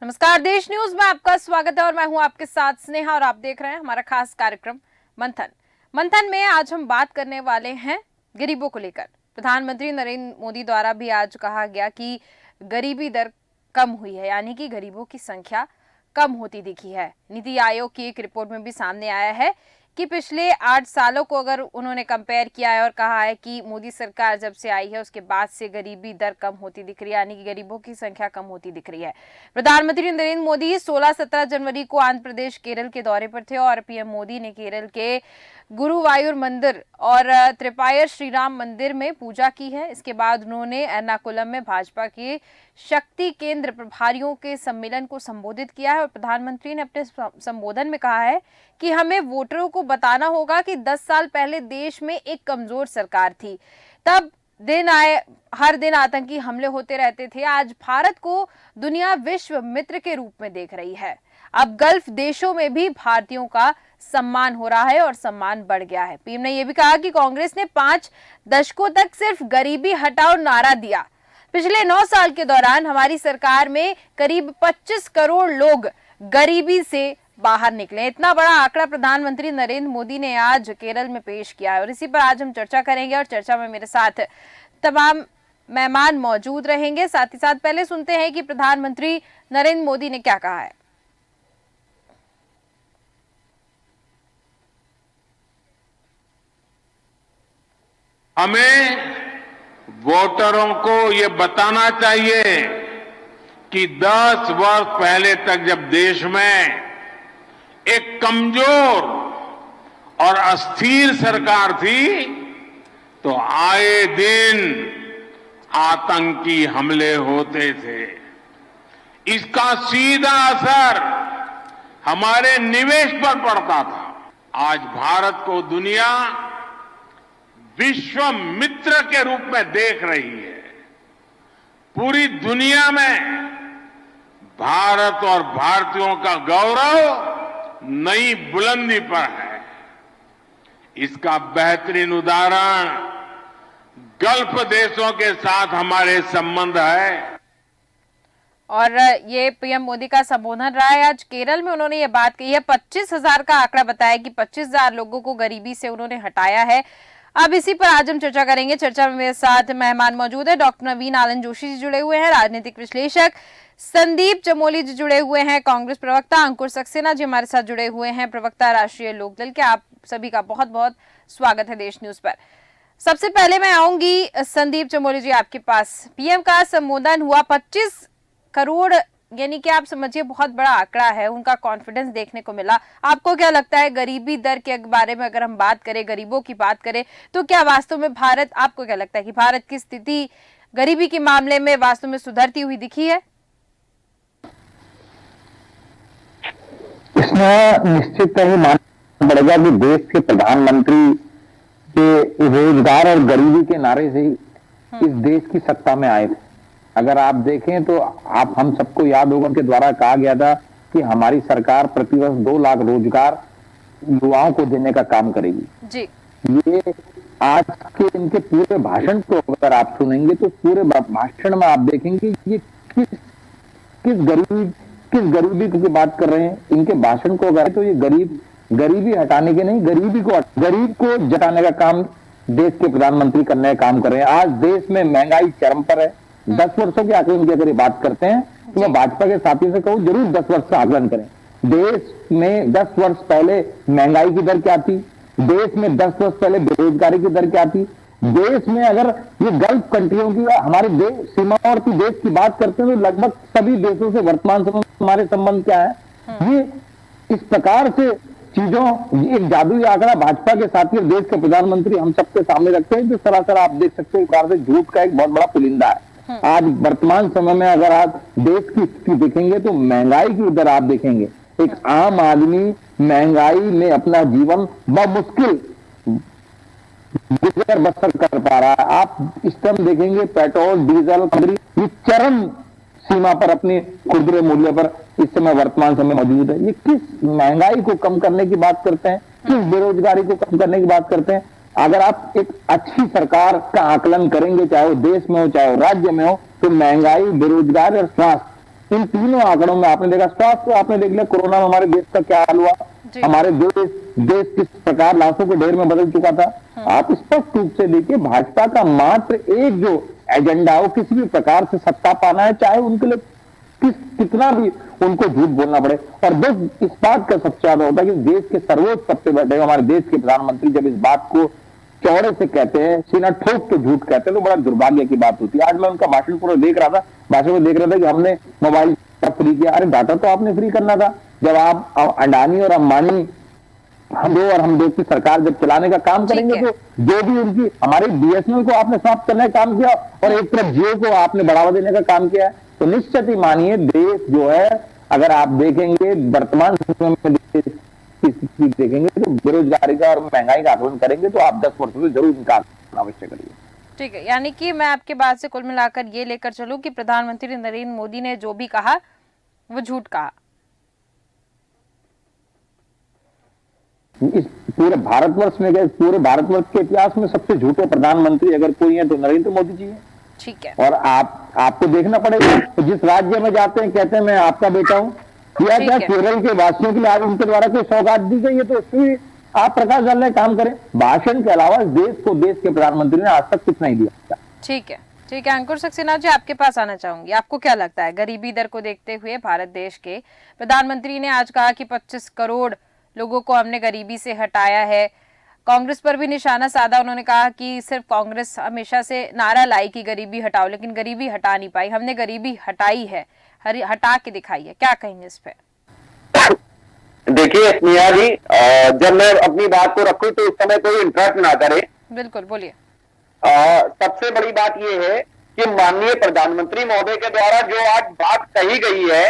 नमस्कार, देश न्यूज में आपका स्वागत है और मैं हूं आपके साथ स्नेहा और आप देख रहे हैं हमारा खास कार्यक्रम मंथन। मंथन में आज हम बात करने वाले हैं गरीबों को लेकर। प्रधानमंत्री नरेंद्र मोदी द्वारा भी आज कहा गया कि गरीबी दर कम हुई है, यानी कि गरीबों की संख्या कम होती दिखी है। नीति आयोग की एक रिपोर्ट में भी सामने आया है कि पिछले 8 सालों को अगर उन्होंने कंपेयर किया है और कहा है कि मोदी सरकार जब से आई है उसके बाद से गरीबी दर कम होती दिख रही है, यानी कि गरीबों की संख्या कम होती दिख रही है। प्रधानमंत्री नरेंद्र मोदी 16-17 जनवरी को आंध्र प्रदेश केरल के दौरे पर थे और पीएम मोदी ने केरल के गुरुवायूर मंदिर और त्रिपायर श्रीराम मंदिर में पूजा की है। इसके बाद उन्होंने एर्नाकुलम में भाजपा के शक्ति केंद्र प्रभारियों के सम्मेलन को संबोधित किया है और प्रधानमंत्री ने अपने संबोधन में कहा है कि हमें वोटरों को बताना होगा कि 10 साल पहले देश में एक कमजोर सरकार थी, तब दिन आए हर दिन आतंकी हमले होते रहते थे। आज भारत को दुनिया विश्व मित्र के रूप में देख रही है। अब गल्फ देशों में भी भारतीयों का सम्मान हो रहा है और सम्मान बढ़ गया है। पीएम ने यह भी कहा कि कांग्रेस ने 5 दशकों तक सिर्फ गरीबी हटाओ नारा दिया। पिछले 9 साल के दौरान हमारी सरकार में करीब 25 करोड़ लोग गरीबी से बाहर निकले। इतना बड़ा आंकड़ा प्रधानमंत्री नरेंद्र मोदी ने आज केरल में पेश किया है और इसी पर आज हम चर्चा करेंगे और चर्चा में मेरे साथ तमाम मेहमान मौजूद रहेंगे। साथ ही साथ पहले सुनते हैं कि प्रधानमंत्री नरेंद्र मोदी ने क्या कहा है। हमें वोटरों को ये बताना चाहिए कि 10 वर्ष पहले तक जब देश में एक कमजोर और अस्थिर सरकार थी तो आए दिन आतंकी हमले होते थे। इसका सीधा असर हमारे निवेश पर पड़ता था। आज भारत को दुनिया विश्व मित्र के रूप में देख रही है। पूरी दुनिया में भारत और भारतीयों का गौरव नई बुलंदी पर है। इसका बेहतरीन उदाहरण गल्फ देशों के साथ हमारे संबंध है। और ये पीएम मोदी का संबोधन रहा है। आज केरल में उन्होंने ये बात कही है। 25,000 का आंकड़ा बताया कि 25,000 लोगों को गरीबी से उन्होंने हटाया है। अब इसी पर आज हम चर्चा करेंगे। चर्चा में मेरे साथ मेहमान मौजूद है। डॉक्टर नवीन आनंद जोशी जी जुड़े हुए हैं, राजनीतिक विश्लेषक संदीप चमोली जी जुड़े हुए हैं, कांग्रेस प्रवक्ता अंकुर सक्सेना जी हमारे साथ जुड़े हुए हैं, प्रवक्ता राष्ट्रीय लोकदल के। आप सभी का बहुत बहुत स्वागत है देश न्यूज पर। सबसे पहले मैं आऊंगी संदीप चमोली जी आपके पास। पीएम का संबोधन हुआ, 25 करोड़ यानी कि आप समझिए बहुत बड़ा आंकड़ा है, उनका कॉन्फिडेंस देखने को मिला। आपको क्या लगता है गरीबी दर के बारे में अगर हम बात करें, गरीबों की बात करें, तो क्या वास्तव में भारत, आपको क्या लगता है कि भारत की स्थिति गरीबी के मामले में वास्तव में सुधरती हुई दिखी है? इसमें निश्चित ही मानना पड़ेगा कि देश के प्रधानमंत्री के रोजगार और गरीबी के नारे से ही इस देश की सत्ता में आए थे। अगर आप देखें तो आप हम सबको याद होगा के द्वारा कहा गया था कि हमारी सरकार प्रतिवर्ष 2 लाख रोजगार युवाओं को देने का काम करेगी जी। ये आज के इनके पूरे भाषण को अगर आप सुनेंगे तो पूरे भाषण में आप देखेंगे ये किस गरीबी की बात कर रहे हैं। इनके भाषण को अगर तो ये गरीबी हटाने के नहीं, गरीब को जटाने का काम देश के प्रधानमंत्री करने का काम कर रहे हैं। आज देश में महंगाई चरम पर है। 10 वर्षों के आकलन की अगर ये बात करते हैं तो मैं भाजपा के साथियों से कहूं जरूर 10 वर्ष का आकलन करें। देश में 10 वर्ष पहले महंगाई की दर क्या थी, देश में 10 वर्ष पहले बेरोजगारी की दर क्या थी, देश में अगर ये गल्फ कंट्रियों की हमारे देश सीमाओं की देश की बात करते हैं तो लगभग सभी देशों से वर्तमान समय में हमारे संबंध क्या है। ये इस प्रकार से चीजों, एक जादुई आंकड़ा भाजपा के साथी देश के प्रधानमंत्री हम सबके सामने रखते हैं जो सरासर आप देख सकते हैं प्रकार से झूठ का एक बहुत बड़ा पुलिंदा है। आज वर्तमान समय में अगर आप देश की स्थिति देखेंगे तो महंगाई की दर आप देखेंगे, एक आम आदमी महंगाई में अपना जीवन बमुश्किल गुजर बसर कर पा रहा है। आप इस टाइम देखेंगे पेट्रोल डीजल ये चरम सीमा पर अपने खुदरे मूल्य पर इस समय वर्तमान समय मौजूद है। ये किस महंगाई को कम करने की बात करते हैं, किस बेरोजगारी को कम करने की बात करते हैं। अगर आप एक अच्छी सरकार का आकलन करेंगे, चाहे वो देश में हो चाहे वो राज्य में हो, तो महंगाई, बेरोजगारी और स्वास्थ्य इन तीनों आंकड़ों में आपने देखा, स्वास्थ्य आपने देख लिया, कोरोना में हमारे देश का क्या हाल हुआ, हमारे देश किस प्रकार लाशों के ढेर में बदल चुका था। आप स्पष्ट रूप से देखिए, भाजपा का मात्र एक जो एजेंडा हो, किसी भी प्रकार से सत्ता पाना है, चाहे उनके लिए कितना भी उनको झूठ बोलना पड़े। और दुख इस बात का सबसे ज्यादा होता है कि देश के सर्वोच्च पद पे बैठे हमारे देश के प्रधानमंत्री जब इस बात को चौड़े से कहते हैं, सीना ठोक के झूठ कहते हैं, तो बड़ा दुर्भाग्य की बात होती है। आज मैं उनका भाषण पूरा देख रहा था, भाषण में देख रहा था कि हमने मोबाइल फ्री किया। अरे डाटा तो आपने फ्री करना था जब आप अडानी और अंबानी हम दो की सरकार जब चलाने का काम करेंगे, तो जो भी उनकी हमारे बीएसएनएल को आपने समाप्त करने का काम किया और एक तरफ जियो को आपने बढ़ावा देने का काम किया है, तो निश्चित ही मानिए देश जो है, अगर आप देखेंगे वर्तमान समय में देखेंगे तो बेरोजगारी का और महंगाई का आकलन करेंगे तो आप 10% से जरूर इनका आकलन अवश्य करिए। ठीक है, यानी कि मैं आपके बात से कुल मिलाकर ये लेकर चलूं कि प्रधानमंत्री नरेंद्र मोदी ने जो भी कहा वो झूठ कहा। इस पूरे भारतवर्ष में गए, पूरे भारतवर्ष के इतिहास में सबसे झूठे प्रधानमंत्री अगर कोई है तो नरेंद्र मोदी जी है। ठीक है। और आपको देखना पड़ेगा, तो जिस राज्य में जाते हैं कहते हैं मैं आपका बेटा हूं, या क्या केरल के वासियों के लिए आज उनके द्वारा कोई सौगात दी गई है, तो उसमें आप प्रकाश डालने का काम करें। भाषण के अलावा देश को देश के प्रधानमंत्री ने आज तक कुछ नहीं दिया। ठीक है, ठीक है। अंकुर सक्सेना जी, आपके पास आना चाहूंगी। आपको क्या लगता है, गरीबी दर को देखते हुए भारत देश के प्रधानमंत्री ने आज कहा कि 25 करोड़ लोगों को हमने गरीबी से हटाया है, कांग्रेस पर भी निशाना साधा। उन्होंने कहा कि सिर्फ कांग्रेस हमेशा से नारा लाई कि गरीबी हटाओ, लेकिन गरीबी हटा नहीं पाई, हमने गरीबी हटाई है, हटा के दिखाई है। क्या कहेंगे इस पे? देखिए स्नेहा जी, जब मैं अपनी बात को रखूं तो उस समय कोई इंटरप्ट ना करे। बिल्कुल, बोलिए। सबसे बड़ी बात यह है कि माननीय प्रधानमंत्री महोदय के द्वारा जो आज बात कही गई है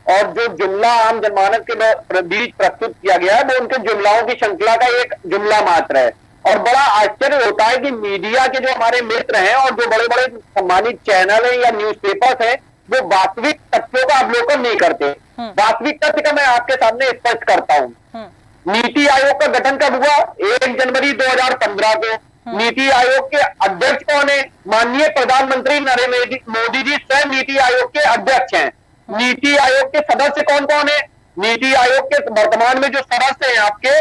और जो जुमला आम जनमानस के बीच प्रस्तुत किया गया है, वो उनके जुमलाओं की श्रृंखला का एक जुमला मात्र है। और बड़ा आश्चर्य होता है कि मीडिया के जो हमारे मित्र हैं और जो बड़े बड़े सम्मानित चैनल हैं या न्यूज़पेपर्स हैं, वो वास्तविक तथ्यों का अवलोकन नहीं करते। वास्तविक तथ्य का मैं आपके सामने स्पष्ट करता हूं। नीति आयोग का गठन कब हुआ? 1 जनवरी 2015 को। नीति आयोग के अध्यक्ष कौन है? माननीय प्रधानमंत्री नरेंद्र मोदी जी स्वयं नीति आयोग के अध्यक्ष हैं। नीति आयोग के सदस्य कौन कौन है? नीति आयोग के वर्तमान में जो सदस्य हैं आपके,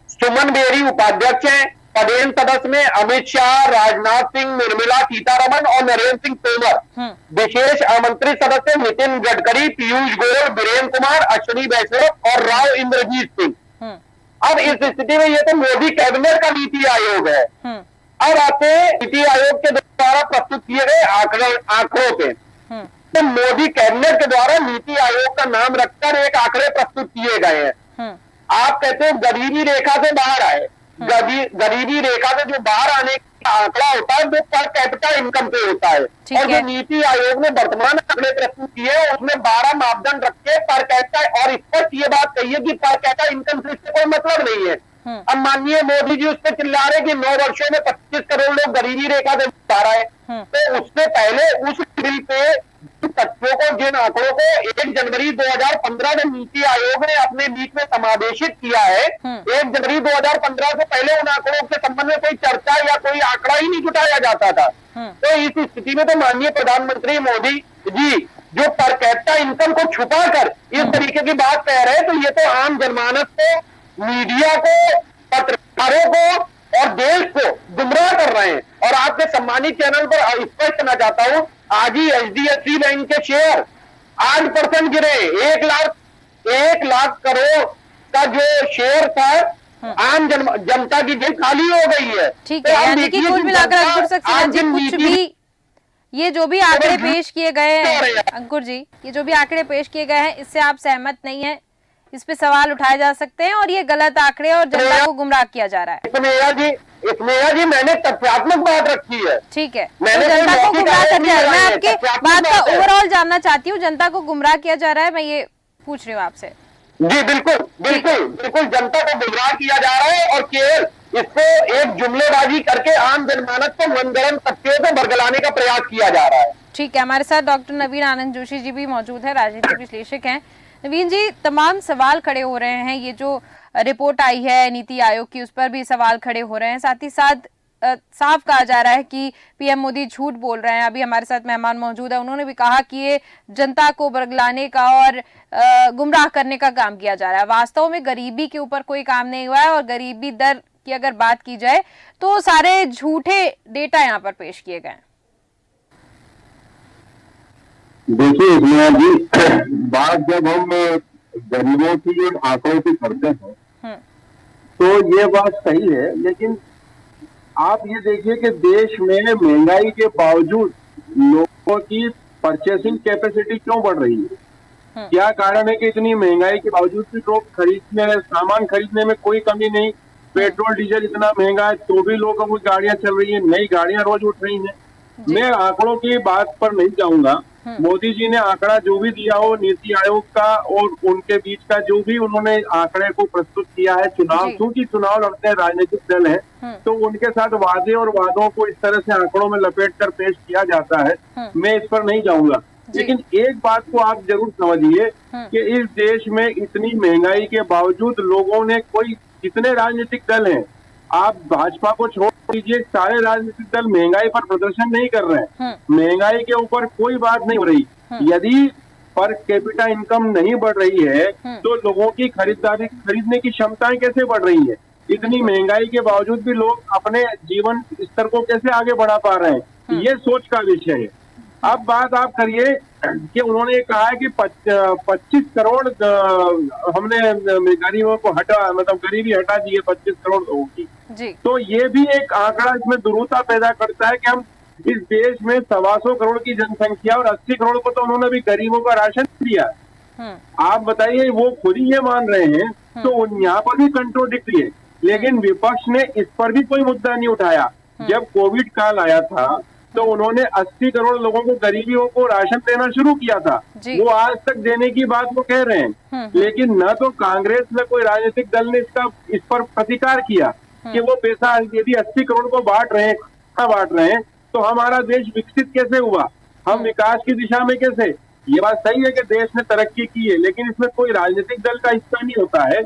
सुमन बेरी उपाध्यक्ष हैं। पदेन सदस्य में अमित शाह, राजनाथ सिंह, निर्मला सीतारमण और नरेंद्र सिंह तोमर। विशेष आमंत्रित सदस्य नितिन गडकरी, पीयूष गोयल, वीरेंद्र कुमार, अश्विनी वैष्णव और राव इंद्रजीत सिंह। अब इस स्थिति में ये तो मोदी कैबिनेट का नीति आयोग है। अब आते नीति आयोग के द्वारा प्रस्तुत किए गए आंकड़ों पे। तो मोदी कैबिनेट के द्वारा नीति आयोग का नाम रखकर एक आंकड़े प्रस्तुत किए गए हैं। आप कहते हो गरीबी रेखा से बाहर आए। गरीबी रेखा से जो बाहर आने का आंकड़ा होता है वो पर कैपिटा इनकम पे होता है। और जो नीति आयोग ने वर्तमान आंकड़े प्रस्तुत किए उसमें 12 मापदंड रखे पर कैपिटा, और स्पष्ट ये बात कही है कि पर कैपिटा इनकम से कोई मतलब नहीं है। अब माननीय मोदी जी उस पर चिल्ला रहे कि 9 वर्षों में 25 करोड़ लोग गरीबी रेखा से बाहर आए। तो उससे पहले उस बिल पे तथ्यों को, जिन आंकड़ों को 1 जनवरी 2015 में नीति आयोग ने अपने बीच में समावेशित किया है, 1 जनवरी 2015 से पहले उन आंकड़ों के संबंध में कोई चर्चा या कोई आंकड़ा ही नहीं जुटाया जाता था। तो इस स्थिति में तो माननीय प्रधानमंत्री मोदी जी जो पर कैपिटा इनकम को छुपाकर इस तरीके की बात कह रहे हैं, तो ये तो आम जनमानस को, मीडिया को, पत्रकारों को और देश को गुमराह कर रहे हैं। और आपके सम्मानित चैनल पर स्पष्ट करना चाहता हूं, आज ही एचडीएफसी बैंक के शेयर 8% गिरे। 1 लाख करोड़ का जो शेयर था आम जनता की जेब खाली हो गई है। ठीक है, यानी कि कुल मिलाकर अंकुर सक्सेना जी, कुछ भी ये जो भी आंकड़े पेश किए गए हैं, अंकुर जी ये जो भी आंकड़े पेश किए गए हैं, इससे आप सहमत नहीं है? इस पे सवाल उठाए जा सकते हैं और ये गलत आंकड़े और जनता को गुमराह किया जा रहा है। स्नेहा जी मैंने तथ्यात्मक बात रखी है। ठीक है, तो जनता को गुमराह कर दिया है। मैं आपकी बात का ओवरऑल जानना चाहती हूँ, जनता को गुमराह किया जा रहा है, मैं ये पूछ रही हूँ आपसे। जी बिल्कुल बिल्कुल बिल्कुल, जनता को गुमराह किया जा रहा है और केवल इसको एक जुमलेबाजी करके आम जनमानस को मनगढ़ंत तथ्यों से बरगलाने का प्रयास किया जा रहा है। ठीक है, हमारे साथ डॉक्टर नवीन आनंद जोशी जी भी मौजूद है, राजनीतिक विश्लेषक हैं। नवीन जी, तमाम सवाल खड़े हो रहे हैं, ये जो रिपोर्ट आई है नीति आयोग की उस पर भी सवाल खड़े हो रहे हैं, साथ ही साथ साफ कहा जा रहा है कि पीएम मोदी झूठ बोल रहे हैं। अभी हमारे साथ मेहमान मौजूद है, उन्होंने भी कहा कि ये जनता को बरगलाने का और गुमराह करने का काम किया जा रहा है। वास्तव में गरीबी के ऊपर कोई काम नहीं हुआ है और गरीबी दर की अगर बात की जाए तो सारे झूठे डेटा यहाँ पर पेश किए गए हैं। देखिए स्नेहा जी, बात जब हम गरीबों की और आंकड़ों की करते हैं तो ये बात सही है, लेकिन आप ये देखिए कि देश में महंगाई के बावजूद लोगों की परचेसिंग कैपेसिटी क्यों बढ़ रही है? क्या कारण है कि इतनी महंगाई के बावजूद भी लोग सामान खरीदने में कोई कमी नहीं? पेट्रोल डीजल इतना महंगा है तो भी लोगों की गाड़ियां चल रही है, नई गाड़ियां रोज उठ रही हैं। मैं आंकड़ों की बात पर नहीं जाऊंगा। मोदी जी ने आंकड़ा जो भी दिया हो, नीति आयोग का और उनके बीच का जो भी उन्होंने आंकड़े को प्रस्तुत किया है, चुनाव क्योंकि चुनाव लड़ते राजनीतिक दल है तो उनके साथ वादे और वादों को इस तरह से आंकड़ों में लपेट कर पेश किया जाता है, मैं इस पर नहीं जाऊंगा। लेकिन एक बात को आप जरूर समझिए कि इस देश में इतनी महंगाई के बावजूद लोगों ने कितने राजनीतिक दल हैं, आप भाजपा को छोड़ दीजिए, सारे राजनीतिक दल महंगाई पर प्रदर्शन नहीं कर रहे हैं। महंगाई के ऊपर कोई बात नहीं हो रही। यदि पर कैपिटा इनकम नहीं बढ़ रही है तो लोगों की खरीदने की क्षमताएं कैसे बढ़ रही है? इतनी महंगाई के बावजूद भी लोग अपने जीवन स्तर को कैसे आगे बढ़ा पा रहे हैं? ये सोच का विषय है। अब बात आप करिए कि उन्होंने कहा है कि 25 करोड़ हमने गरीबों को गरीबी हटा दी है 25 करोड़ लोगों की। तो ये भी एक आंकड़ा इसमें दुरूहता पैदा करता है कि हम इस देश में 125 करोड़ की जनसंख्या और 80 करोड़ को तो उन्होंने भी गरीबों का राशन दिया। आप बताइए, वो खुद ही ये मान रहे हैं तो यहाँ पर भी कंट्रोडिक्टी है। लेकिन विपक्ष ने इस पर भी कोई मुद्दा नहीं उठाया। जब कोविड काल आया था तो उन्होंने 80 करोड़ लोगों को, गरीबियों को राशन देना शुरू किया था। वो आज तक देने की बात वो कह रहे हैं, लेकिन न तो कांग्रेस न कोई राजनीतिक दल ने इस पर प्रतिकार किया कि वो पैसा यदि 80 करोड़ को बांट रहे हैं तो हमारा देश विकसित कैसे हुआ, हम विकास की दिशा में कैसे? ये बात सही है कि देश ने तरक्की की है, लेकिन इसमें कोई राजनीतिक दल का हिस्सा नहीं होता है।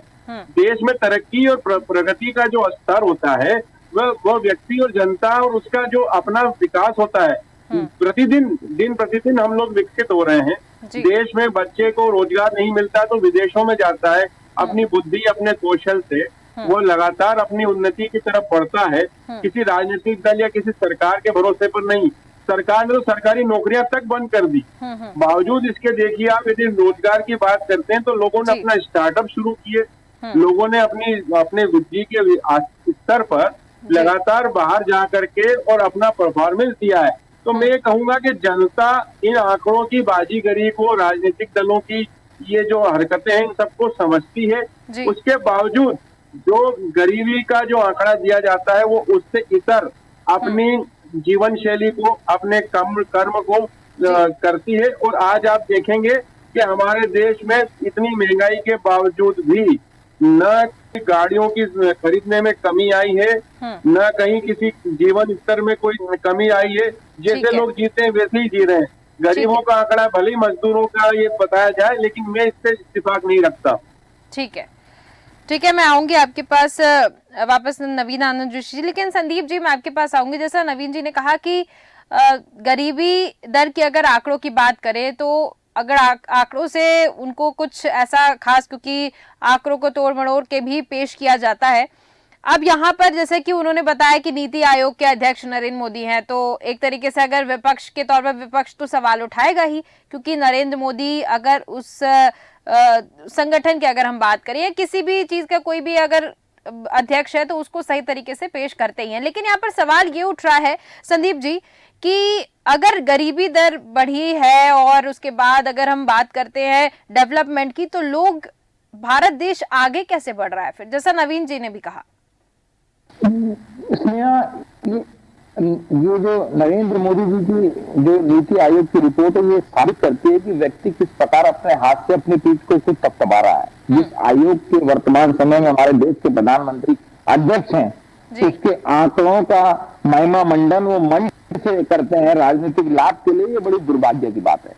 देश में तरक्की और प्रगति का जो स्तर होता है वह व्यक्ति और जनता और उसका जो अपना विकास होता है। दिन प्रतिदिन हम लोग विकसित हो रहे हैं। देश में बच्चे को रोजगार नहीं मिलता तो विदेशों में जाता है, अपनी बुद्धि अपने कौशल से वो लगातार अपनी उन्नति की तरफ बढ़ता है। किसी राजनीतिक दल या किसी सरकार के भरोसे पर नहीं। सरकार ने तो सरकारी नौकरियां तक बंद कर दी। बावजूद इसके देखिए आप, यदि रोजगार की बात करते हैं तो लोगों ने अपना स्टार्टअप शुरू किए, लोगों ने अपने बुद्धि के स्तर पर लगातार बाहर जा करके और अपना परफॉर्मेंस दिया है। तो मैं ये कहूंगा कि जनता इन आंकड़ों की बाजीगरी को, राजनीतिक दलों की ये जो हरकतें हैं इन सबको समझती है। उसके बावजूद जो गरीबी का जो आंकड़ा दिया जाता है वो उससे इतर अपनी जीवन शैली को, अपने कर्म को करती है। और आज आप देखेंगे कि हमारे देश में इतनी महंगाई के बावजूद भी न गाड़ियों की खरीदने में कमी आई है, न कहीं किसी जीवन स्तर में कोई कमी आई है। जैसे लोग जीते हैं वैसे ही जी रहे हैं। गरीबों का आंकड़ा भले ही मजदूरों का ये बताया जाए, लेकिन मैं इससे इत्तेफाक नहीं रखता। ठीक है, मैं आऊंगी आपके पास वापस नवीन आनंद जोशी जी। लेकिन संदीप जी, मैं आपके पास आऊंगी। जैसा नवीन जी ने कहा कि गरीबी दर की अगर आंकड़ों की बात करें तो अगर आंकड़ों से उनको कुछ ऐसा खास, क्योंकि आंकड़ों को तोड़ मड़ोड़ के भी पेश किया जाता है। अब यहाँ पर जैसे कि उन्होंने बताया कि नीति आयोग के अध्यक्ष नरेंद्र मोदी हैं, तो एक तरीके से अगर विपक्ष के तौर पर विपक्ष तो सवाल उठाएगा ही, क्योंकि नरेंद्र मोदी अगर उस संगठन की अगर हम बात करें या किसी भी चीज का कोई भी अगर अध्यक्ष है तो उसको सही तरीके से पेश करते ही हैं। लेकिन यहाँ पर सवाल ये उठ रहा है संदीप जी कि अगर गरीबी दर बढ़ी है और उसके बाद अगर हम बात करते हैं डेवलपमेंट की, तो लोग, भारत देश आगे कैसे बढ़ रहा है फिर, जैसा नवीन जी ने भी कहा? ये जो नरेंद्र मोदी जी की जो नीति आयोग की रिपोर्ट है, ये साबित करती है कि व्यक्ति किस प्रकार अपने हाथ से अपनी पीठ को खुद थपथपा रहा है। जिस आयोग के वर्तमान समय में हमारे देश के प्रधानमंत्री अध्यक्ष हैं, उसके आंकड़ों का महिमा मंडन वो मंच से करते हैं राजनीतिक लाभ के लिए, ये बड़ी दुर्भाग्य की बात है।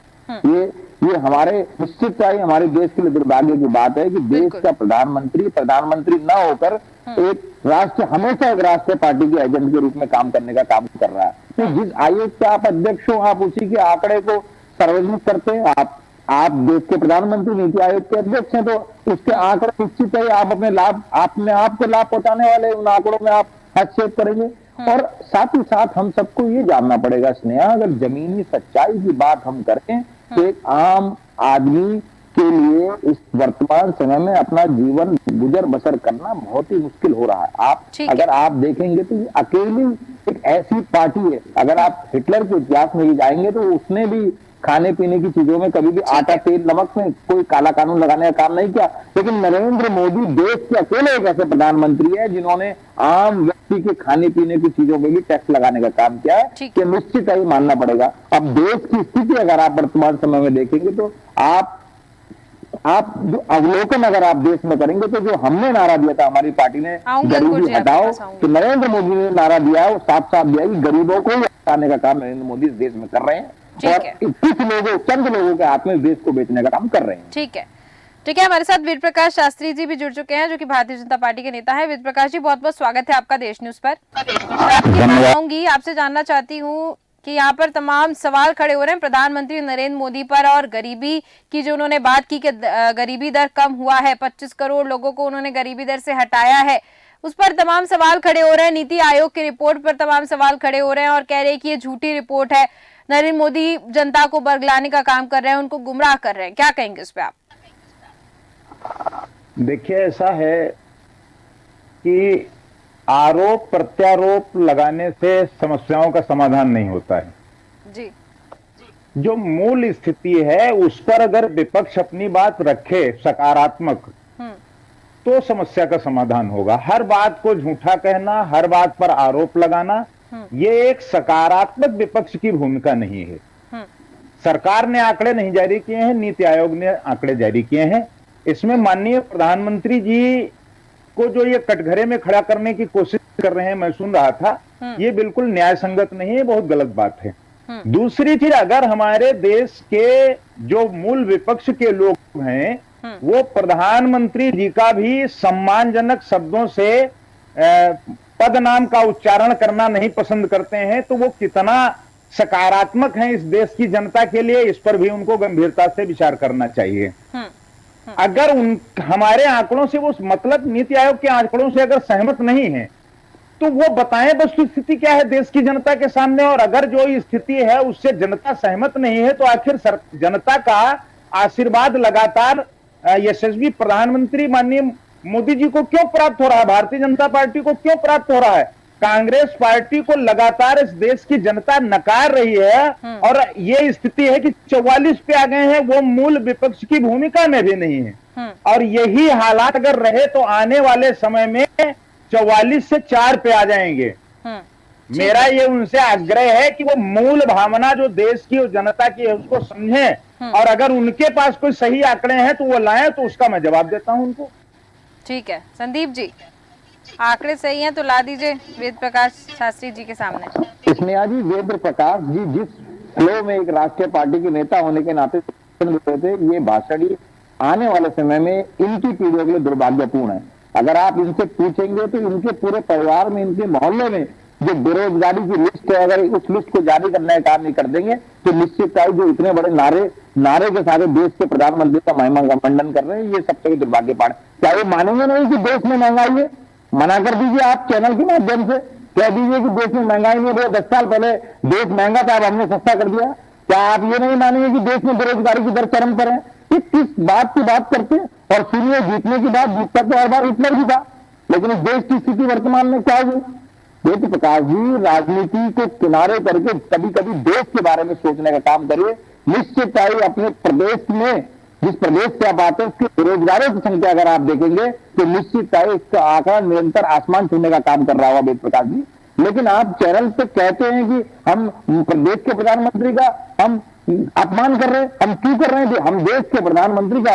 ये हमारे निश्चित ही हमारे देश के लिए दुर्भाग्य की बात है कि देश का प्रधानमंत्री न होकर एक राष्ट्र हमेशा एक राष्ट्रीय पार्टी के एजेंट के रूप में काम करने का काम कर रहा है। तो जिस आयोग के आप अध्यक्ष हो, आप उसी के आंकड़े को सार्वजनिक करते हैं। आप देश के प्रधानमंत्री नीति आयोग के अध्यक्ष हैं, तो उसके आंकड़े निश्चित है आप अपने आपको लाभ पहुंचाने वाले उन आंकड़ों में आप हस्तक्षेप करेंगे। और साथ ही साथ हम सबको ये जानना पड़ेगा स्नेहा, अगर जमीनी सच्चाई की बात हम करें तो एक आम आदमी के लिए इस वर्तमान समय में अपना जीवन गुजर बसर करना बहुत ही मुश्किल हो रहा है। अगर आप देखेंगे तो ये अकेली एक ऐसी पार्टी है, अगर आप हिटलर के इतिहास में जाएंगे तो उसने भी खाने पीने की चीजों में कभी भी आटा तेल नमक में कोई काला कानून लगाने का काम नहीं किया। लेकिन नरेंद्र मोदी देश के अकेले एक ऐसे प्रधानमंत्री है जिन्होंने आम व्यक्ति के खाने पीने की चीजों में भी टैक्स लगाने का काम किया है, कि निश्चित ही मानना पड़ेगा। अब देश की स्थिति अगर आप वर्तमान समय में देखेंगे तो आप जो अवलोकन अगर आप देश में करेंगे तो जो हमने नारा दिया था, हमारी पार्टी ने गरीबी हटाओ, तो नरेंद्र मोदी ने नारा दिया है वो साफ साफ दिया कि गरीबों को हटाने का काम नरेंद्र मोदी इस देश में कर रहे हैं और कुछ लोगों चंद लोगों के हाथ में देश को बेचने का काम कर रहे हैं। ठीक है, हमारे साथ वीर प्रकाश शास्त्री जी भी जुड़ चुके हैं जो कि भारतीय जनता पार्टी के नेता है। वीर प्रकाश जी, बहुत बहुत स्वागत है आपका देश न्यूज पर। आपसे जानना चाहती हूँ कि यहाँ पर तमाम सवाल खड़े हो रहे हैं प्रधानमंत्री नरेंद्र मोदी पर, और गरीबी की जो उन्होंने बात की कि गरीबी दर कम हुआ है, 25 करोड़ लोगों को उन्होंने गरीबी दर से हटाया है, उस पर तमाम सवाल खड़े हो रहे हैं। नीति आयोग की रिपोर्ट पर तमाम सवाल खड़े हो रहे हैं और कह रहे हैं कि ये झूठी रिपोर्ट है, नरेंद्र मोदी जनता को बरगलाने का काम कर रहे हैं, उनको गुमराह कर रहे हैं। क्या कहेंगे उस पर आप? देखिए, ऐसा है कि आरोप प्रत्यारोप लगाने से समस्याओं का समाधान नहीं होता है जी। जो मूल स्थिति है उस पर अगर विपक्ष अपनी बात रखे सकारात्मक, तो समस्या का समाधान होगा। हर बात को झूठा कहना, हर बात पर आरोप लगाना, ये एक सकारात्मक विपक्ष की भूमिका नहीं है। सरकार ने आंकड़े नहीं जारी किए हैं, नीति आयोग ने आंकड़े जारी किए हैं। इसमें माननीय प्रधानमंत्री जी को जो ये कटघरे में खड़ा करने की कोशिश कर रहे हैं, मैं सुन रहा था, ये बिल्कुल न्याय संगत नहीं है, बहुत गलत बात है। दूसरी चीज, अगर हमारे देश के जो मूल विपक्ष के लोग हैं वो प्रधानमंत्री जी का भी सम्मानजनक शब्दों से पद नाम का उच्चारण करना नहीं पसंद करते हैं, तो वो कितना सकारात्मक है इस देश की जनता के लिए, इस पर भी उनको गंभीरता से विचार करना चाहिए। अगर हमारे आंकड़ों से वो, मतलब नीति आयोग के आंकड़ों से अगर सहमत नहीं है तो वो बताएं वस्तु स्थिति क्या है देश की जनता के सामने। और अगर जो स्थिति है उससे जनता सहमत नहीं है तो आखिर जनता का आशीर्वाद लगातार यशस्वी प्रधानमंत्री माननीय मोदी जी को क्यों प्राप्त हो रहा है, भारतीय जनता पार्टी को क्यों प्राप्त हो रहा है? कांग्रेस पार्टी को लगातार इस देश की जनता नकार रही है और ये स्थिति है कि 44 पे आ गए हैं, वो मूल विपक्ष की भूमिका में भी नहीं है। और यही हालात अगर रहे तो आने वाले समय में 44 से 4 पे आ जाएंगे। मेरा ये उनसे आग्रह है कि वो मूल भावना जो देश की और जनता की है उसको समझें, और अगर उनके पास कोई सही आंकड़े हैं तो वो लाएं, तो उसका मैं जवाब देता हूं उनको। ठीक है संदीप जी, आंकड़े सही हैं तो ला दीजिए वेद प्रकाश शास्त्री जी के सामने। स्नेहा जी, वेद प्रकाश जी जिस फ्लो में एक राष्ट्रीय पार्टी के नेता होने के नाते थे, ये भाषण आने वाले समय में इनकी पीढ़ियों के लिए दुर्भाग्यपूर्ण है। अगर आप इनसे पूछेंगे तो इनके पूरे परिवार में, इनके मोहल्ले में जो बेरोजगारी की लिस्ट है, अगर उस लिस्ट को जारी करने का काम नहीं कर देंगे तो निश्चित है जो इतने बड़े नारे के सारे देश के प्रधानमंत्री का महिमा का मंडन कर रहे हैं, ये सबसे दुर्भाग्यपूर्ण। क्या ये मानेंगे नहीं कि देश में महंगाई है? मना कर दीजिए आप चैनल के माध्यम से, कह दीजिए कि देश में महंगाई नहीं है, 10 साल पहले देश महंगा था, अब हमने सस्ता कर दिया। क्या आप ये नहीं मानेंगे कि देश में बेरोजगारी की दर चरम पर है? ये किस बात की बात करते हैं? और सुनिए, जीतने की बात, जीतता तो हर बार हिटलर भी था, लेकिन इस देश की स्थिति वर्तमान में क्या हुई? वेद प्रकाश जी, राजनीति को किनारे करके कभी कभी देश के बारे में सोचने का काम करिए। निश्चित ही अपने प्रदेश में, जिस प्रदेश से आप आते हैं उसके बेरोजगारों की संख्या अगर आप देखेंगे तो निश्चित ही इसका आंकड़ा निरंतर आसमान छूने का काम कर रहा होगा वेद प्रकाश जी। लेकिन आप चैनल पे कहते हैं कि हम प्रदेश के प्रधानमंत्री का हम अपमान कर रहे हैं। हम क्यों कर रहे हैं? हम देश के प्रधानमंत्री का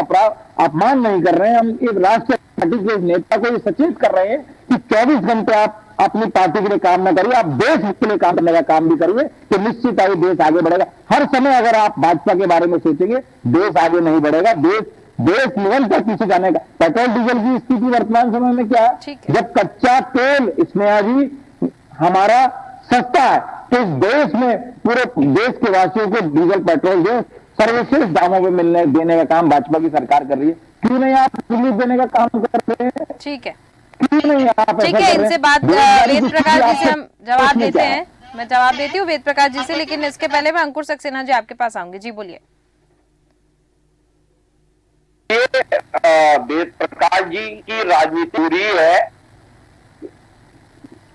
अपमान नहीं कर रहे हैं, हम एक राष्ट्रीय पार्टी के नेता को ये सचेत कर रहे हैं कि 24 घंटे आप अपनी पार्टी के लिए काम न करिए, आप देश के लिए काम करने का काम भी करिए, तो निश्चित ही देश आगे बढ़ेगा। हर समय अगर आप भाजपा के बारे में सोचेंगे, देश आगे नहीं बढ़ेगा। देश निरंतर पीछे जाने का। पेट्रोल डीजल की स्थिति वर्तमान समय में क्या है? जब कच्चा तेल स्नेहा जी हमारा सस्ता है, तो इस देश में पूरे देश के वासियों को डीजल पेट्रोल जो सर्वश्रेष्ठ दामों में मिलने देने का काम भाजपा की सरकार कर रही है। क्यों नहीं आप रिलीफ देने का काम कर रहे हैं? ठीक है, क्यों नहीं आप? ठीक है, इनसे बात वेद प्रकाश जी से हम जवाब देते हैं। मैं जवाब देती हूँ वेद प्रकाश जी से, लेकिन इसके पहले मैं अंकुर सक्सेना जी आपके पास आऊंगी। जी बोलिए। वेद प्रकाश जी की राजनीति पूरी है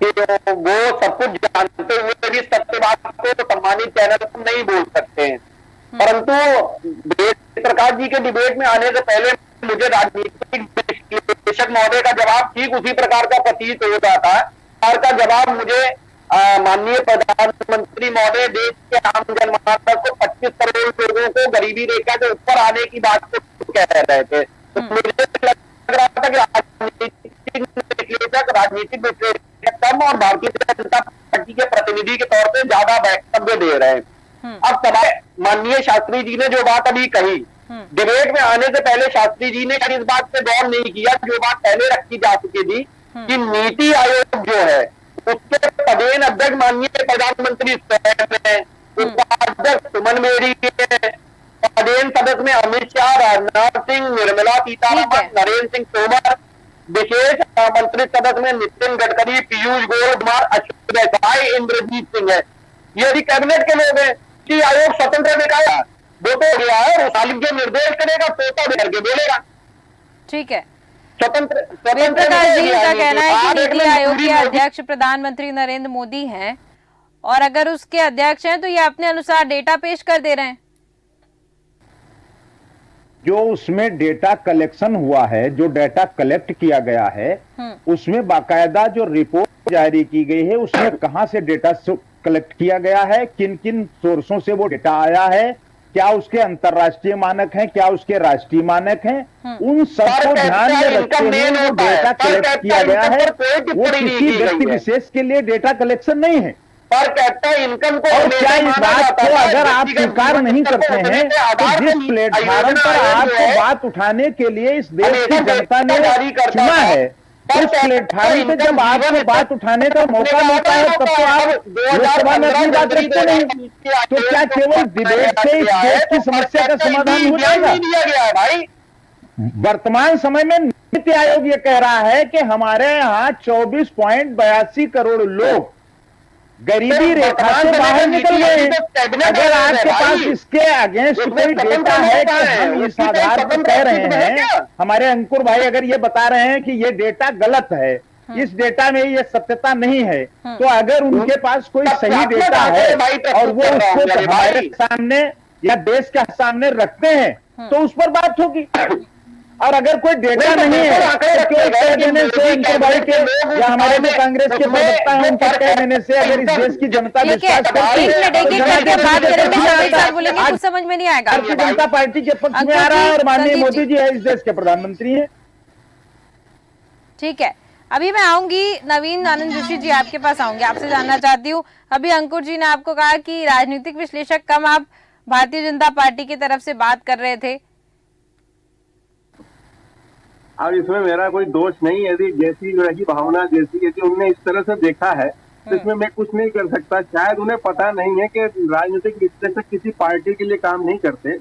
कि वो सब कुछ जानते हुए भी सत्य बात को सम्मानित चैनल पर नहीं बोल सकते हैं। परंतु वेद प्रकाश जी के डिबेट में आने से पहले मुझे राजनीतिक विश्लेषक महोदय का जवाब ठीक उसी प्रकार का प्रतीत होता था। का जवाब मुझे माननीय प्रधानमंत्री महोदय देश के आम जनमानस को 25 करोड़ लोगों को गरीबी रेखा से ऊपर आने की बात को कह रहे थे। तो मुझे लग रहा था कि राजनीतिक विश्लेषक कम और भारतीय जनता पार्टी के प्रतिनिधि के तौर पर ज्यादा वक्तव्य दे रहे हैं। अब सवाल, माननीय शास्त्री जी ने जो बात अभी कही, डिबेट में आने से पहले शास्त्री जी ने इस बात पे गौर नहीं किया जो बात पहले रखी जा चुकी थी कि नीति आयोग जो है उसके पदेन अध्यक्ष माननीय प्रधानमंत्री स्वयं है, उपाध्यक्ष सुमन मेरी है, पदेन सदस्य में अमित शाह, राजनाथ सिंह, निर्मला सीतारमण, नरेंद्र सिंह तोमर, विशेष आमंत्रित सदस्य में नितिन गडकरी, पीयूष गोयल, कुमार, अश्विनी भाई, इंद्रजीत सिंह है। ये भी कैबिनेट के लोग हैं। नीति आयोग स्वतंत्र निकाय वो तो गया है, वो सालिक जो निर्देश करेगा तो करके बोलेगा। ठीक है, स्वतंत्र प्रकाश जी का कहना है कि नीति आयोग के अध्यक्ष प्रधानमंत्री नरेंद्र मोदी हैं, और अगर उसके अध्यक्ष हैं तो ये अपने अनुसार डेटा पेश कर दे रहे हैं। जो उसमें डेटा कलेक्शन हुआ है, जो डेटा कलेक्ट किया गया है, उसमें बाकायदा जो रिपोर्ट जारी की गई है, उसमें कहां से डेटा कलेक्ट किया गया है, किन किन सोर्सों से वो डेटा आया है, क्या उसके अंतरराष्ट्रीय मानक हैं, क्या उसके राष्ट्रीय मानक हैं, उन सबको ध्यान में रखते हुए वो डेटा कलेक्ट किया गया है। वो किसी व्यक्ति विशेष के लिए डेटा कलेक्शन नहीं है। पर कैपिटल इनकम को, और क्या इस बात को अगर आप स्वीकार नहीं करते हैं तो जिस प्लेटफॉर्म पर आपको बात उठाने के लिए इस देश की जनता ने चुना है, उस प्लेटफॉर्म पे जब आपको बात उठाने का मौका मिलता है तब तो आप लोकसभा में अपनी बात रखते नहीं। तो क्या केवल डिबेट से इस देश की समस्या का समाधान हो जाएगा? वर्तमान समय में नीति आयोग ये कह रहा है कि हमारे यहाँ 24.82 करोड़ लोग गरीबी रेखा से बाहर निकल गए हैं। अगर आपके पास इसके अगेंस्ट कोई डेटा है कि हम इस आधार पर कह रहे हैं, हमारे अंकुर भाई अगर ये बता रहे हैं कि ये डेटा गलत है, इस डेटा में ये सत्यता नहीं है, तो अगर उनके पास कोई सही डेटा है और वो उसको हमारे सामने या देश के सामने रखते हैं तो उस पर बात होगी। और अगर कोई डेटा नहीं है तो क्यों कह देने से अंकुर भाई के या हमारे में कांग्रेस के प्रवक्ता हैं उनके कह देने से अगर इस देश की जनता विश्वास करती है, कुछ समझ में नहीं आएगा। भारतीय जनता पार्टी के पक्ष में आ रहा है और माननीय मोदी जी है इस देश के प्रधानमंत्री हैं। ठीक है, अभी मैं आऊंगी नवीन आनंद जोशी जी, आपके पास आऊंगी, आपसे जानना चाहती हूँ। अभी अंकुर जी ने आपको कहा कि राजनीतिक विश्लेषक कम आप भारतीय जनता पार्टी की तरफ से बात कर रहे थे। अब इसमें मेरा कोई दोष नहीं है, यदि जैसी रही भावना जैसी यदि उन्होंने इस तरह से देखा है तो इसमें मैं कुछ नहीं कर सकता। शायद उन्हें पता नहीं है कि राजनीतिक विश्लेषक किसी पार्टी के लिए काम नहीं करते।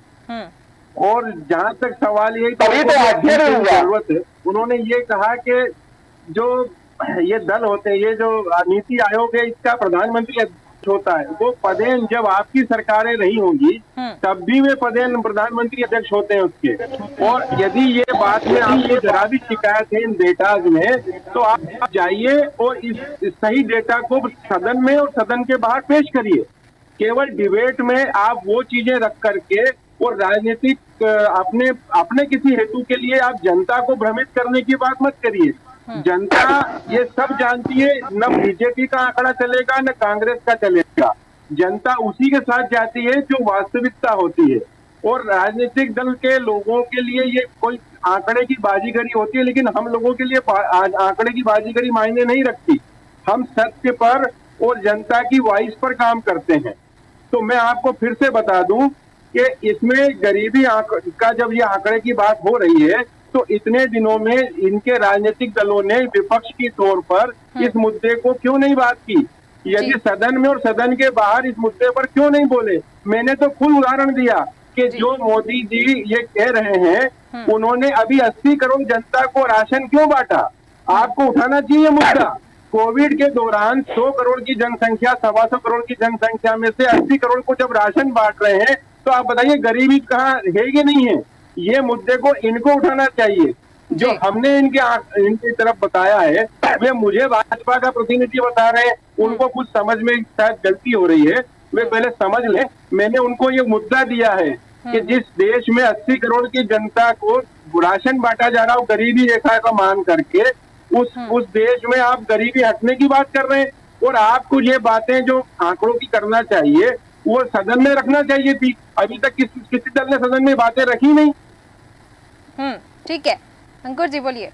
और जहां तक सवाल यही जरूरत है, उन्होंने ये कहा कि जो ये दल होते हैं, ये जो नीति आयोग है, इसका प्रधानमंत्री होता है, वो पदेन जब आपकी सरकारें नहीं होंगी तब भी वे पदेन प्रधानमंत्री अध्यक्ष होते हैं उसके। और यदि ये बात में आपको जरा भी शिकायत है इन डेटा में तो आप जाइए और इस सही डेटा को सदन में और सदन के बाहर पेश करिए। केवल डिबेट में आप वो चीजें रख करके और राजनीतिक अपने किसी हेतु के लिए आप जनता को भ्रमित करने की बात मत करिए। जनता ये सब जानती है, न बीजेपी का आंकड़ा चलेगा न कांग्रेस का चलेगा। जनता उसी के साथ जाती है जो वास्तविकता होती है। और राजनीतिक दल के लोगों के लिए ये कोई आंकड़े की बाजीगरी होती है, लेकिन हम लोगों के लिए आंकड़े की बाजीगरी मायने नहीं रखती। हम सत्य पर और जनता की वॉइस पर काम करते हैं। तो मैं आपको फिर से बता दूं कि इसमें गरीबी का जब ये आंकड़े की बात हो रही है तो इतने दिनों में इनके राजनीतिक दलों ने विपक्ष की तौर पर इस मुद्दे को क्यों नहीं बात की? यदि सदन में और सदन के बाहर इस मुद्दे पर क्यों नहीं बोले? मैंने तो खुद उदाहरण दिया कि जो मोदी जी ये कह रहे हैं उन्होंने अभी 80 करोड़ जनता को राशन क्यों बांटा? आपको उठाना चाहिए मुद्दा। कोविड के दौरान 100 करोड़ की जनसंख्या, 125 करोड़ की जनसंख्या में से 80 करोड़ को जब राशन बांट रहे हैं तो आप बताइए गरीबी कहाँ है कि नहीं है? ये मुद्दे को इनको उठाना चाहिए। जो हमने इनकी तरफ बताया है वे मुझे भाजपा का प्रतिनिधि बता रहे हैं, उनको कुछ समझ में शायद गलती हो रही है, वे पहले समझ लें। मैंने उनको ये मुद्दा दिया है कि जिस देश में 80 करोड़ की जनता को राशन बांटा जा रहा हो गरीबी रेखा का मान करके, उस देश में आप गरीबी हटने की बात कर रहे हैं। और आपको ये बातें जो आंकड़ों की करना चाहिए वो सदन में रखना चाहिए थी। अभी तक किसी दल ने सदन में बातें रखी नहीं। ठीक है, अंकुर जी बोलिए।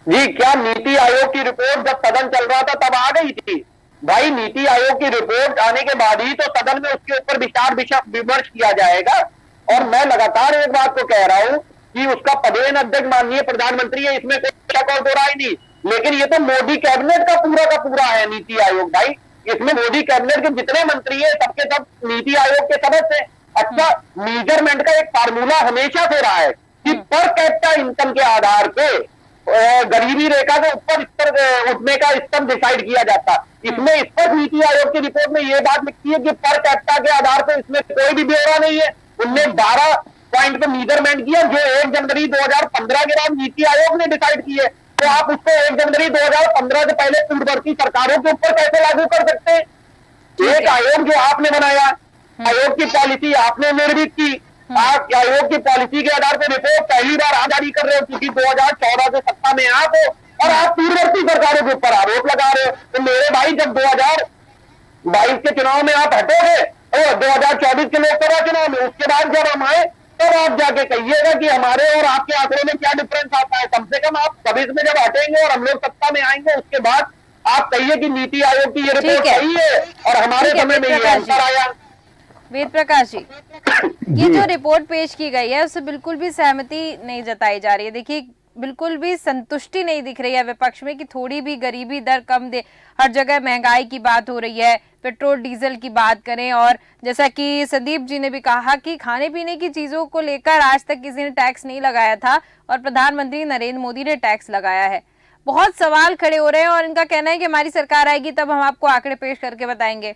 जी, क्या नीति आयोग की रिपोर्ट जब सदन चल रहा था तब आ गई थी? भाई नीति आयोग की रिपोर्ट आने के बाद ही तो सदन में उसके ऊपर विचार विमर्श किया जाएगा। और मैं लगातार एक बात को कह रहा हूं कि उसका पदेन अध्यक्ष माननीय प्रधानमंत्री है, इसमें कोई शक और दो राय नहीं। लेकिन ये तो मोदी कैबिनेट का पूरा है नीति आयोग। भाई इसमें मोदी कैबिनेट के जितने मंत्री है सबके सब नीति आयोग के सदस्य हैं। अच्छा, मेजरमेंट का एक फार्मूला हमेशा से रहा है कि पर कैपिटा इनकम के आधार पे गरीबी रेखा के ऊपर स्तर उठने का स्तर डिसाइड किया जाता। इसमें स्पष्ट नीति आयोग की रिपोर्ट में यह बात लिखी है कि पर कैपिटा के आधार पर इसमें कोई भी ब्यौरा नहीं है। उनने 12 पॉइंट पे मेजरमेंट किया जो 1 जनवरी 2015 के बाद नीति आयोग ने डिसाइड की है। तो आप उसको 1 जनवरी 2015 से पहले पूर्ववर्ती सरकारों के ऊपर कैसे लागू कर सकते हैं? एक आयोग जो आपने बनाया, आयोग की पॉलिसी आपने निर्मित की, आप आयोग की पॉलिसी के आधार पर रिपोर्ट पहली बार आप जारी कर रहे हो क्योंकि 2014 से सत्ता में आप हो और आप पूर्ववर्ती सरकारों के ऊपर आरोप लगा रहे हो। तो मेरे भाई जब 2022 के चुनाव में आप हटोगे और 2024 के लोकसभा चुनाव में, उसके बाद जब हम आए तब आप जाके कहिएगा कि हमारे और आपके आंकड़ों में क्या डिफरेंस आता है। कम से कम आप 26 में जब हटेंगे और हम लोग सत्ता में आएंगे उसके बाद आप कहिए कि नीति आयोग की ये रिपोर्ट सही है और हमारे समय में ये अंतर आया। वेद प्रकाश जी, ये जो रिपोर्ट पेश की गई है उससे बिल्कुल भी सहमति नहीं जताई जा रही है। देखिए बिल्कुल भी संतुष्टि नहीं दिख रही है विपक्ष में कि थोड़ी भी गरीबी दर कम दे। हर जगह महंगाई की बात हो रही है, पेट्रोल डीजल की बात करें, और जैसा कि संदीप जी ने भी कहा कि खाने पीने की चीजों को लेकर आज तक किसी ने टैक्स नहीं लगाया था और प्रधानमंत्री नरेंद्र मोदी ने टैक्स लगाया है। बहुत सवाल खड़े हो रहे हैं और इनका कहना है कि हमारी सरकार आएगी तब हम आपको आंकड़े पेश करके बताएंगे।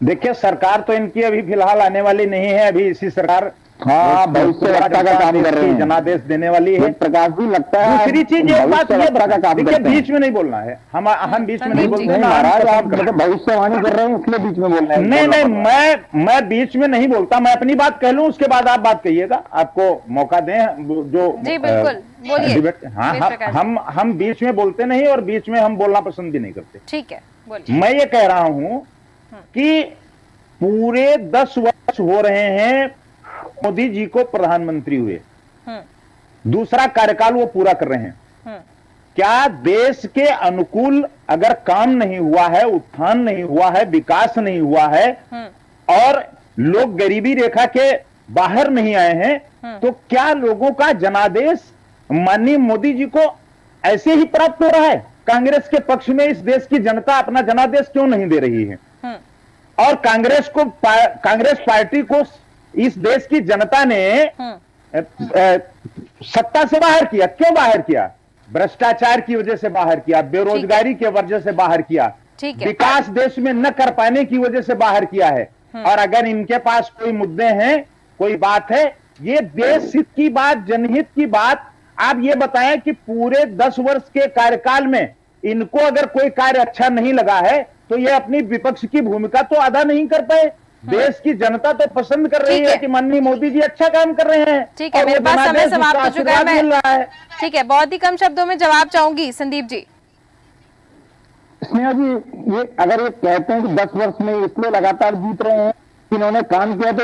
देखिए, सरकार तो इनकी अभी फिलहाल आने वाली नहीं है। अभी इसी सरकार भविष्यवाणी का काम कर रहे हैं, जनादेश देने वाली है। प्रकाश भी लगता है। दूसरी चीज एक बात ये देखिए, बीच में नहीं बोलना है, हम बीच में नहीं बोलते हैं महाराज। आप मतलब भविष्यवाणी कर रहे हैं इसलिए बीच में बोलना है? नहीं, मैं बीच में नहीं बोलता। मैं अपनी बात कह लूं उसके बाद आप बात कहिएगा, आपको मौका दें जो जी बिल्कुल बोलिए। हाँ, हम बीच में बोलते नहीं और बीच में हम बोलना पसंद भी नहीं करते। ठीक है, बोलिए। मैं ये कह रहा हूं कि पूरे 10 वर्ष हो रहे हैं मोदी जी को प्रधानमंत्री हुए, दूसरा कार्यकाल वो पूरा कर रहे हैं। क्या देश के अनुकूल अगर काम नहीं हुआ है, उत्थान नहीं हुआ है, विकास नहीं हुआ है और लोग गरीबी रेखा के बाहर नहीं आए हैं, तो क्या लोगों का जनादेश माननीय मोदी जी को ऐसे ही प्राप्त हो रहा है? कांग्रेस के पक्ष में इस देश की जनता अपना जनादेश क्यों नहीं दे रही है? और कांग्रेस पार्टी को इस देश की जनता ने सत्ता से बाहर किया। क्यों बाहर किया? भ्रष्टाचार की वजह से बाहर किया, बेरोजगारी की वजह से बाहर किया, विकास देश में न कर पाने की वजह से बाहर किया है। और अगर इनके पास कोई मुद्दे हैं, कोई बात है, ये देश हित की बात, जनहित की बात, आप ये बताएं कि पूरे 10 वर्ष के कार्यकाल में इनको अगर कोई कार्य अच्छा नहीं लगा है तो ये अपनी विपक्ष की भूमिका तो अदा नहीं कर पाए। देश की जनता तो पसंद कर रही है कि माननीय मोदी जी अच्छा काम कर रहे हैं। ठीक है, मेरे पास समय समाप्त हो चुका है। मैं ठीक है, बहुत ही कम शब्दों में जवाब चाहूंगी संदीप जी। स्नेहा जी, ये अगर ये कहते हैं कि 10 वर्ष में इसलिए लगातार जीत रहे हैं, इन्होंने काम किया, तो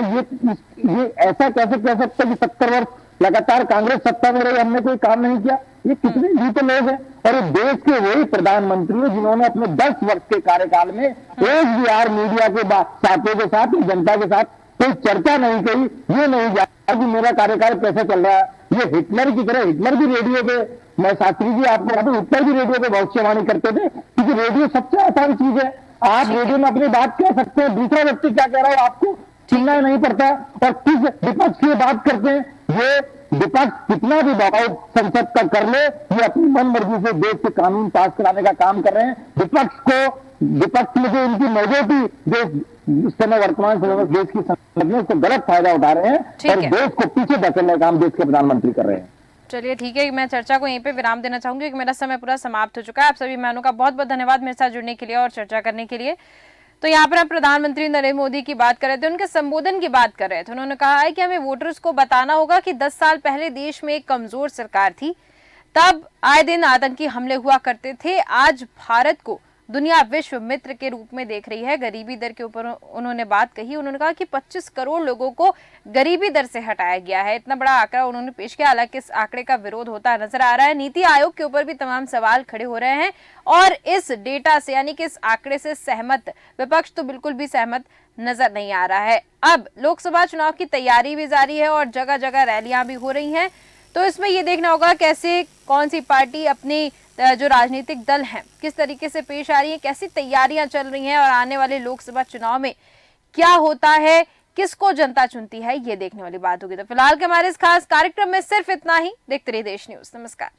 ये ऐसा कैसे कह सकते हैं कि 70 वर्ष लगातार कांग्रेस सत्ता में रही, हमने कोई काम नहीं किया? ये कितने जीते लोग हैं। और ये देश के वही प्रधानमंत्री हैं जिन्होंने अपने 10 वर्ष के कार्यकाल में एक भी यार मीडिया के साथियों के साथ, जनता के साथ कोई चर्चा नहीं की, ये नहीं जाना कि मेरा कार्यकाल कैसे चल रहा है। ये हिटलर की तरह, हिटलर भी रेडियो पे, मैं शास्त्री जी आपको बता दूं, हिटलर भी रेडियो पे भविष्यवाणी करते थे, क्योंकि रेडियो सबसे आसान चीज है। आप रेडियो में अपनी बात कह सकते हैं, दूसरा व्यक्ति क्या कह रहा है आपको सुनना नहीं पड़ता। और किस विपक्ष की बात करते हैं, ये विपक्ष कितना भी दबाव संसद का कर ले, ये अपनी मन मर्जी से देश के कानून पास कराने का काम कर रहे हैं। विपक्ष में जो इनकी मौजूदगी, जो इस समय वर्तमान समय में देश की संसद में, उसको गलत फायदा उठा रहे हैं और देश को पीछे धकेलने का काम देश के प्रधानमंत्री कर रहे हैं। चलिए ठीक है, मैं चर्चा को यहीं पे विराम देना चाहूंगी क्योंकि मेरा समय पूरा समाप्त हो चुका है। आप सभी मेहमानों का बहुत बहुत धन्यवाद मेरे साथ जुड़ने के लिए और चर्चा करने के लिए। तो यहाँ पर हम प्रधानमंत्री नरेंद्र मोदी की बात कर रहे थे, उनके संबोधन की बात कर रहे थे। उन्होंने कहा है कि हमें वोटर्स को बताना होगा कि 10 साल पहले देश में एक कमजोर सरकार थी, तब आए दिन आतंकी हमले हुआ करते थे। आज भारत को दुनिया विश्व मित्र के रूप में देख रही है। गरीबी दर के ऊपर उन्होंने बात कही। उन्होंने कहा कि 25 करोड़ लोगों को गरीबी दर से हटाया गया है। इतना बड़ा आंकड़ा उन्होंने पेश किया। हालांकि इस आंकड़े का विरोध होता नजर आ रहा है। नीति आयोग के ऊपर भी तमाम सवाल खड़े हो रहे हैं और इस डेटा से, यानी कि इस आंकड़े से सहमत विपक्ष तो बिल्कुल भी सहमत नजर नहीं आ रहा है। अब लोकसभा चुनाव की तैयारी भी जारी है और जगह जगह रैलियां भी हो रही हैं। तो इसमें ये देखना होगा कैसे कौन सी पार्टी अपनी जो राजनीतिक दल हैं किस तरीके से पेश आ रही है, कैसी तैयारियां चल रही हैं और आने वाले लोकसभा चुनाव में क्या होता है, किसको जनता चुनती है, ये देखने वाली बात होगी। तो फिलहाल के हमारे इस खास कार्यक्रम में सिर्फ इतना ही। देखते रहिए देश न्यूज। नमस्कार।